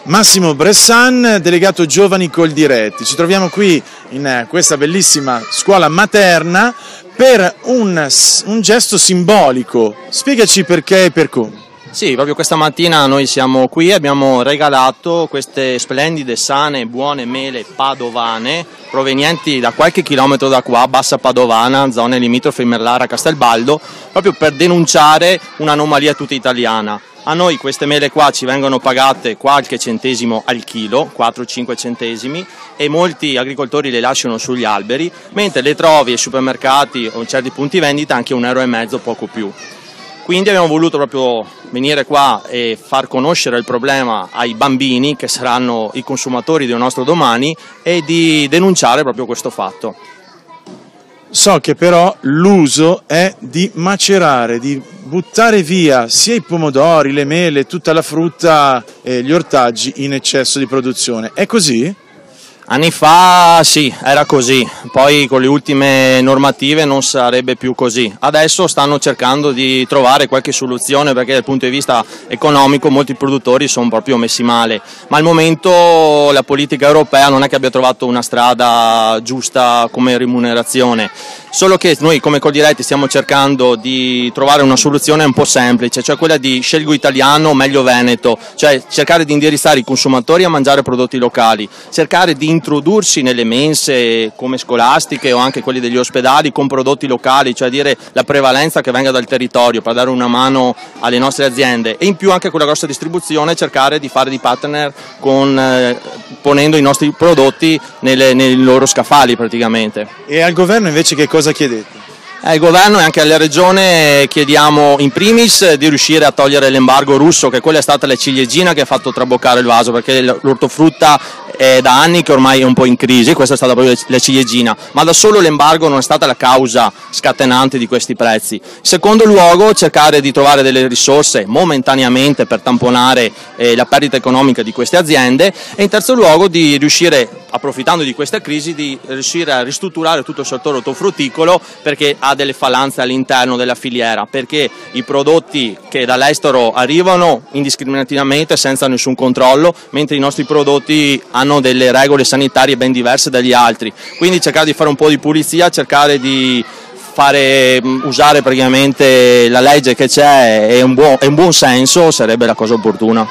Massimo Bressan, delegato Giovani Coldiretti. Ci troviamo qui in questa bellissima scuola materna per un gesto simbolico. Spiegaci perché e per come. Sì, proprio questa mattina noi siamo qui e abbiamo regalato queste splendide, sane, buone mele padovane provenienti da qualche chilometro da qua, Bassa Padovana, zone limitrofe Merlara, Castelbaldo, proprio per denunciare un'anomalia tutta italiana. A noi queste mele qua ci vengono pagate qualche centesimo al chilo, 4-5 centesimi, e molti agricoltori le lasciano sugli alberi, mentre le trovi ai supermercati o in certi punti vendita anche €1,50, poco più. Quindi abbiamo voluto proprio venire qua e far conoscere il problema ai bambini, che saranno i consumatori del nostro domani, e di denunciare proprio questo fatto. So che però l'uso è di macerare, di buttare via sia i pomodori, le mele, tutta la frutta e gli ortaggi in eccesso di produzione. È così? Anni fa sì, era così, poi con le ultime normative non sarebbe più così. Adesso stanno cercando di trovare qualche soluzione, perché dal punto di vista economico molti produttori sono proprio messi male, ma al momento la politica europea non è che abbia trovato una strada giusta come remunerazione, solo che noi come Coldiretti stiamo cercando di trovare una soluzione un po' semplice, cioè quella di scelgo italiano, meglio veneto, cioè cercare di indirizzare i consumatori a mangiare prodotti locali, cercare di introdursi nelle mense come scolastiche o anche quelli degli ospedali con prodotti locali, cioè dire la prevalenza che venga dal territorio per dare una mano alle nostre aziende, e in più anche con la grossa distribuzione cercare di fare di partner ponendo i nostri prodotti nei loro scaffali praticamente. E al governo invece che cosa chiedete? Al governo e anche alla regione chiediamo in primis di riuscire a togliere l'embargo russo, che quella è stata la ciliegina che ha fatto traboccare il vaso, perché l'ortofrutta è da anni che ormai è un po' in crisi, questa è stata proprio la ciliegina, ma da solo l'embargo non è stata la causa scatenante di questi prezzi. In secondo luogo cercare di trovare delle risorse momentaneamente per tamponare la perdita economica di queste aziende, e in terzo luogo di riuscire, approfittando di questa crisi, di riuscire a ristrutturare tutto il settore ortofrutticolo, perché ha delle falanze all'interno della filiera, perché i prodotti che dall'estero arrivano indiscriminatamente senza nessun controllo, mentre i nostri prodotti hanno delle regole sanitarie ben diverse dagli altri. Quindi cercare di fare un po' di pulizia, cercare di usare praticamente la legge che c'è e un buon senso sarebbe la cosa opportuna.